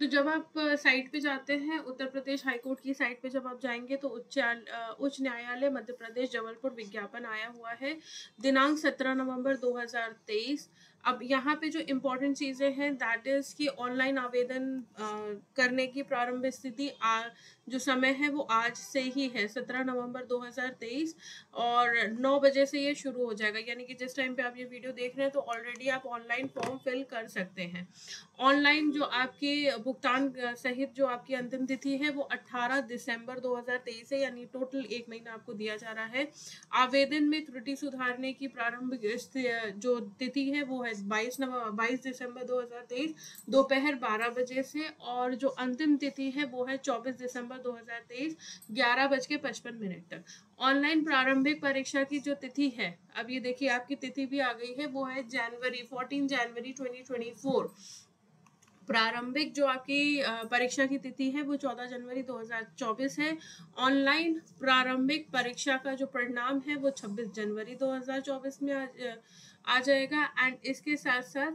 तो जब आप साइट पे जाते हैं, उत्तर प्रदेश हाईकोर्ट की साइट पे जब आप जाएंगे तो उच्च न्यायालय मध्य प्रदेश जबलपुर विज्ञापन आया हुआ है, दिनांक 17 नवंबर 2023। अब यहाँ पे जो इम्पोर्टेंट चीज़ें हैं दैट इज़ कि ऑनलाइन आवेदन करने की प्रारंभ स्थिति जो समय है वो आज से ही है, 17 नवंबर 2023, और 9 बजे से ये शुरू हो जाएगा। यानी कि जिस टाइम पे आप ये वीडियो देख रहे हैं तो ऑलरेडी आप ऑनलाइन फॉर्म फिल कर सकते हैं। ऑनलाइन जो आपके भुगतान सहित जो आपकी अंतिम तिथि है वो 18 दिसंबर 2023 है, यानी टोटल 1 महीना आपको दिया जा रहा है। आवेदन में त्रुटि सुधारने की प्रारंभिक जो तिथि है वो है 22 दिसंबर 2023 दोपहर 12 बजे से, और जो अंतिम तिथि है वो है 24 दिसंबर 2023 11:55 तक। ऑनलाइन प्रारंभिक परीक्षा की जो तिथि है, अब ये देखिए आपकी तिथि भी आ गई है, वो है 14 जनवरी 2024। प्रारंभिक जो आपकी परीक्षा की तिथि है वो 14 जनवरी 2024 है। ऑनलाइन प्रारंभिक परीक्षा का जो परिणाम है वो 26 जनवरी 2024 में आ जाएगा। एंड इसके साथ साथ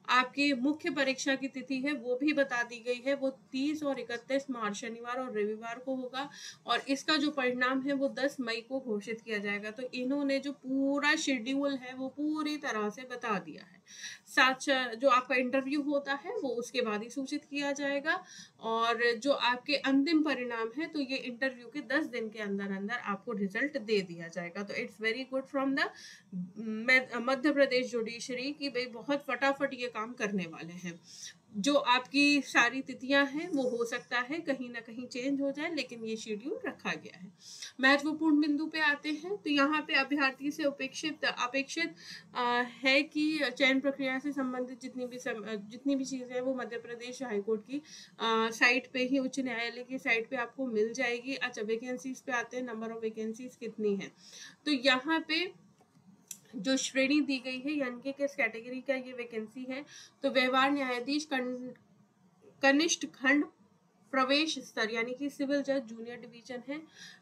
आपकी मुख्य परीक्षा की तिथि है वो भी बता दी गई है, वो 30 और 31 मार्च शनिवार और रविवार को होगा, और इसका जो परिणाम है वो 10 मई को घोषित किया जाएगा। तो इन्होंने जो पूरा शेड्यूल है वो पूरी तरह से बता दिया है। साथ जो आपका इंटरव्यू होता है वो उसके बाद ही सूचित किया जाएगा, और जो आपके अंतिम परिणाम है तो ये इंटरव्यू के 10 दिन के अंदर अंदर आपको रिजल्ट दे दिया जाएगा। तो it's very good from the Madhya Pradesh judiciary की भाई बहुत फटाफट ये काम करने वाले हैं। जो आपकी सारी तिथियां हैं वो हो सकता है कहीं ना कहीं चेंज हो जाए, लेकिन ये शेड्यूल रखा गया है। महत्वपूर्ण बिंदु पे आते हैं तो यहाँ पे अभ्यर्थी से अपेक्षित है कि चयन प्रक्रिया से संबंधित जितनी भी चीजें हैं वो मध्य प्रदेश हाईकोर्ट की साइट पे ही, उच्च न्यायालय की साइट पे आपको मिल जाएगी। अच्छा, वैकेंसीज पे आते हैं, नंबर ऑफ वैकेंसीज कितनी है। तो यहाँ पे जो श्रेणी दी गई है यानी कि किस कैटेगरी का ये वैकेंसी है, तो व्यवहार न्यायाधीश कनिष्ठ खंड प्रवेश स्तर यानी कि सिविल जज जूनियर डिवीजन है।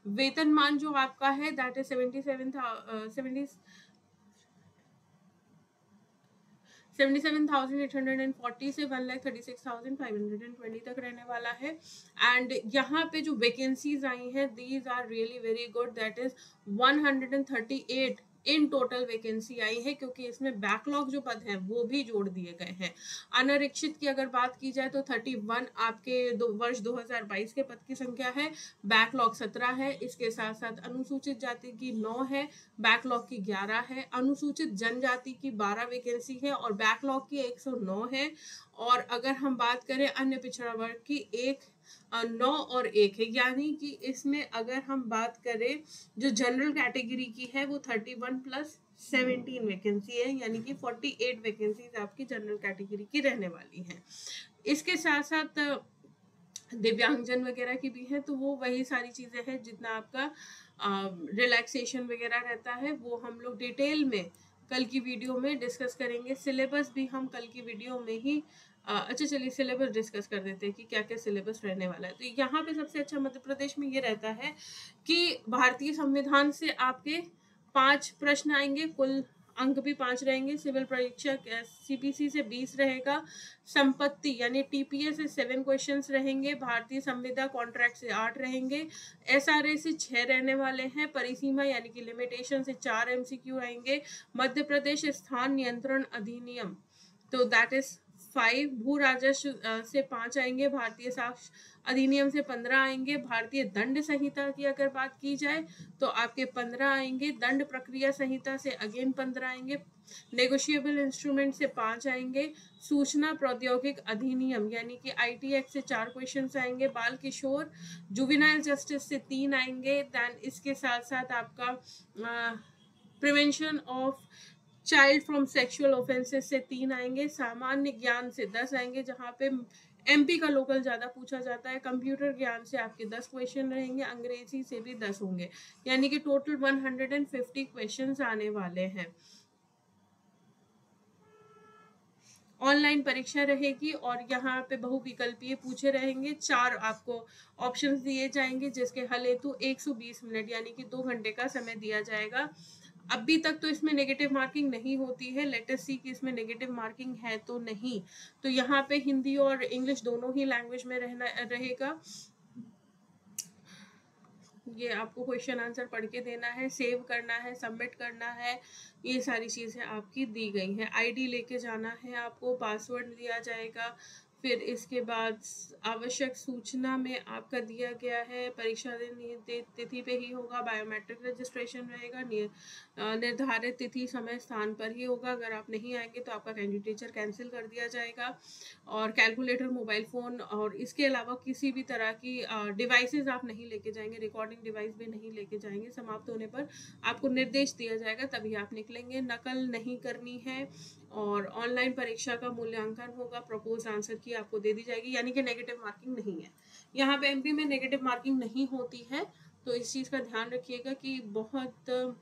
वेतनमान जो आपका है दैट इज 77,840 से 1,36,520 तक रहने वाला है। एंड यहाँ पे जो वैकेंसीज आई हैं these are really very good, that is 138 in total vacancy आई है, क्योंकि इसमें बैकलॉग जो पद हैं वो भी जोड़ दिए गए हैं। अनारक्षित की अगर बात की जाए तो 31 आपके वर्ष 2022 के पद की संख्या है, बैकलॉग 17 है। इसके साथ साथ अनुसूचित जाति की 9 है, बैकलॉग की 11 है, अनुसूचित जनजाति की 12 वैकेंसी है और बैकलॉग की 109 है। और अगर हम बात करें अन्य पिछड़ा वर्ग की 9 और 1 है, यानी कि इसमें अगर हम बात करें जो जनरल कैटेगरी की है वो 31 प्लस 17 वैकेंसी है, यानी कि 48 वैकेंसीज आपकी जनरल कैटेगरी की रहने वाली हैं। इसके साथ साथ दिव्यांगजन वगैरह की भी है, तो वो वही सारी चीजें हैं जितना आपका रिलैक्सेशन वगैरह रहता है वो हम लोग डिटेल में कल की वीडियो में डिस्कस करेंगे। सिलेबस भी हम कल की वीडियो में ही अच्छा चलिए सिलेबस डिस्कस कर देते हैं कि क्या क्या सिलेबस रहने वाला है। तो यहाँ पे सबसे अच्छा मध्य प्रदेश में ये रहता है कि भारतीय संविधान से आपके 5 प्रश्न आएंगे, कुल अंक भी 5 रहेंगे। सिविल परीक्षा सीपीसी से 20 रहेगा, संपत्ति यानी टीपीए से 7 क्वेश्चंस रहेंगे, भारतीय संविदा कॉन्ट्रैक्ट से 8 रहेंगे, एसआरए से 6 रहने वाले हैं, परिसीमा यानी कि लिमिटेशन से 4 एमसीक्यू आएंगे, मध्य प्रदेश स्थान नियंत्रण अधिनियम तो दैट इज 5, भू राजस्व से 5 आएंगे, भारतीय साक्ष्य अधिनियम से 15 आएंगे, भारतीय दंड संहिता की अगर बात की जाए तो आपके 15 आएंगे, दंड प्रक्रिया संहिता से अगेन 15 आएंगे, नेगोशिएबल इंस्ट्रूमेंट से 5 आएंगे, सूचना प्रौद्योगिक अधिनियम यानी कि आईटी एक्ट से 4 क्वेश्चन आएंगे, बाल किशोर जुवेनाइल जस्टिस से 3 आएंगे, दैन इसके साथ साथ आपका prevention of child from sexual offences से 3 आएंगे, सामान्य ज्ञान से 10 आएंगे जहाँ पे एमपी का लोकल ज्यादा पूछा जाता है, कंप्यूटर ज्ञान से आपके 10 क्वेश्चन रहेंगे, अंग्रेजी से भी 10 होंगे, यानी कि टोटल 150 क्वेश्चंस आने वाले हैं। ऑनलाइन परीक्षा रहेगी और यहाँ पे बहुविकल्पीय पूछे रहेंगे, 4 आपको ऑप्शंस दिए जाएंगे जिसके हल हेतु 120 मिनट यानी कि 2 घंटे का समय दिया जाएगा। अभी तक तो इसमें नेगेटिव मार्किंग नहीं होती है, लेट अस सी कि इसमें नेगेटिव मार्किंग है तो नहीं। तो यहाँ पे हिंदी और इंग्लिश दोनों ही लैंग्वेज में रहेगा। ये आपको क्वेश्चन आंसर पढ़ के देना है, सेव करना है, सबमिट करना है, ये सारी चीज़ें आपकी दी गई हैं। आईडी लेके जाना है आपको, पासवर्ड दिया जाएगा। फिर इसके बाद आवश्यक सूचना में आपका दिया गया है परीक्षा तिथि पे ही होगा, बायोमेट्रिक रजिस्ट्रेशन रहेगा, निर्धारित तिथि समय स्थान पर ही होगा। अगर आप नहीं आएंगे तो आपका कैंडिडेचर कैंसिल कर दिया जाएगा। और कैलकुलेटर, मोबाइल फ़ोन और इसके अलावा किसी भी तरह की डिवाइसेस आप नहीं लेके जाएंगे, रिकॉर्डिंग डिवाइस भी नहीं लेके जाएंगे। समाप्त होने पर आपको निर्देश दिया जाएगा, तभी आप निकलेंगे। नकल नहीं करनी है और ऑनलाइन परीक्षा का मूल्यांकन होगा, प्रपोज आंसर की आपको दे दी जाएगी, यानी कि नेगेटिव मार्किंग नहीं है। यहाँ पे एमपी में नेगेटिव मार्किंग नहीं होती है, तो इस चीज़ का ध्यान रखिएगा कि बहुत,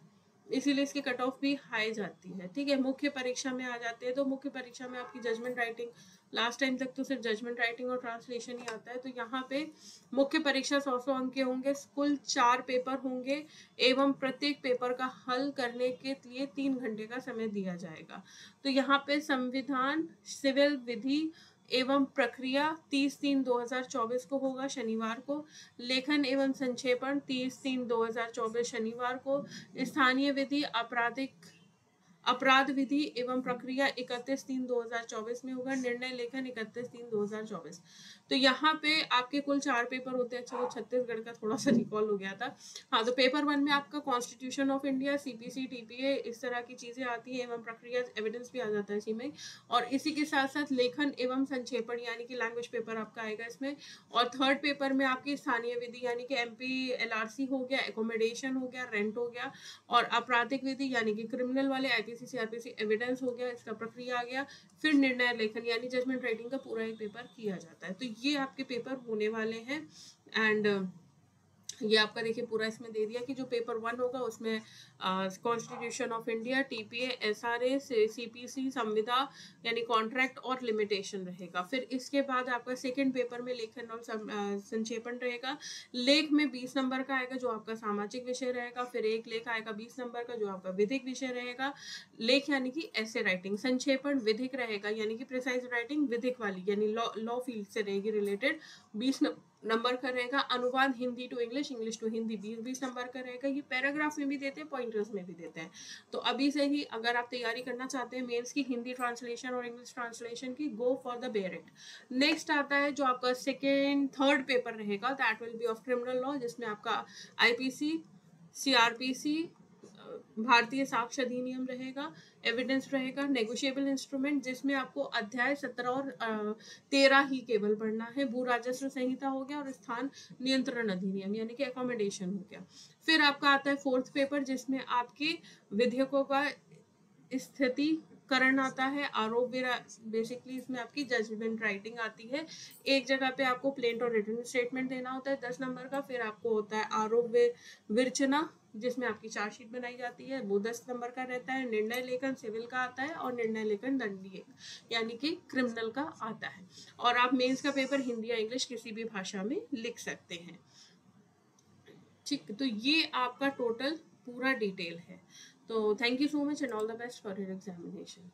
इसीलिए इसकी कट ऑफ भी हाई जाती है। ठीक है, मुख्य परीक्षा में आ जाते हैं तो मुख्य परीक्षा में आपकी जजमेंट राइटिंग, लास्ट टाइम तक तो सिर्फ जजमेंट राइटिंग और ट्रांसलेशन ही आता है, तो यहाँ पे मुख्य परीक्षा 100 अंक के होंगे, कुल 4 पेपर होंगे एवं प्रत्येक पेपर का हल करने के लिए 3 घंटे का समय दिया जाएगा। तो यहाँ पे संविधान, सिविल विधि एवं प्रक्रिया 30/3/2024 को होगा, शनिवार को। लेखन एवं संक्षेपण 30/3/2024 शनिवार को। स्थानीय विधि, अपराध विधि एवं प्रक्रिया 31/3/2024 में होगा। निर्णय लेखन 31/3/2024। तो यहाँ पे आपके कुल 4 पेपर होते हैं। अच्छा, वो छत्तीसगढ़ का थोड़ा सा रिकॉल हो गया था। हाँ, तो पेपर 1 में आपका constitution of India, CPC, TPA, इस तरह की चीजें आती है, एवं प्रक्रिया, एविडेंस भी आ जाता है इसी में। और इसी के साथ साथ लेखन एवं संक्षेपण यानी कि लैंग्वेज पेपर आपका आएगा इसमें। और थर्ड पेपर में आपकी स्थानीय विधि यानी कि एमपी एलआरसी हो गया, एकोमोडेशन हो गया, रेंट हो गया, और आपराधिक विधि यानी कि क्रिमिनल वाले आईपीसी, सीआरपीसी, एविडेंस हो गया, इसका प्रक्रिया आ गया। फिर निर्णय लेखन यानी जजमेंट राइटिंग का पूरा एक पेपर किया जाता है। तो ये आपके पेपर होने वाले हैं। एंड ये आपका देखिए पूरा इसमें दे दिया कि जो पेपर 1 होगा उसमें constitution of India, TPA, SRA, CPC, संविदा यानी कॉन्ट्रैक्ट और लिमिटेशन रहेगा। फिर इसके बाद आपका सेकंड पेपर में लेखन और संक्षेपण रहेगा। लेख में 20 नंबर का आएगा जो आपका सामाजिक विषय रहेगा। फिर एक लेख आएगा 20 नंबर का जो आपका विधिक विषय रहेगा। लेख यानी कि ऐसे राइटिंग, संक्षेपण विधिक रहेगा यानी कि प्रिसाइज राइटिंग विधिक वाली यानी लॉ फील्ड से रहेगी रिलेटेड, 20 नंबर का रहेगा। अनुवाद Hindi to English, English to Hindi 20-20 number का रहेगा। ये पैराग्राफ में भी देते हैं, पॉइंटर्स में भी देते हैं। तो अभी से ही अगर आप तैयारी करना चाहते हैं मेंस की हिंदी ट्रांसलेशन और इंग्लिश ट्रांसलेशन की, go for the Beirut. Next आता है जो आपका थर्ड पेपर रहेगा, that will be of criminal law, जिसमें आपका आईपीसी, सीआरपीसी, भारतीय साक्ष्य अधिनियम रहेगा, एविडेंस रहेगा, नेगोशिएबल इंस्ट्रूमेंट जिसमें आपको अध्याय 17 और 13 ही केवल पढ़ना है, भू राजस्व संहिता हो गया, और स्थान नियंत्रण अधिनियम यानी कि अकोमोडेशन हो गया। फिर आपका आता है फोर्थ पेपर जिसमें आपके विधेयकों का स्थिति करण आता है, आरोप, बेसिकली इसमें आपकी जजमेंट राइटिंग आती है। एक जगह पे आपको प्लेन और रिटन स्टेटमेंट देना होता है 10 नंबर का। फिर आपको होता है आरोप विरचना जिसमें आपकी चार्जशीट बनाई जाती है, वो 10 नंबर का रहता है। निर्णय लेखन सिविल का आता है, और निर्णय लेखन दंडनीय यानी कि क्रिमिनल का आता है। और आप मेंस का पेपर हिंदी या इंग्लिश किसी भी भाषा में लिख सकते हैं। ठीक, तो ये आपका टोटल पूरा डिटेल है। तो thank you so much and all the best for your examination.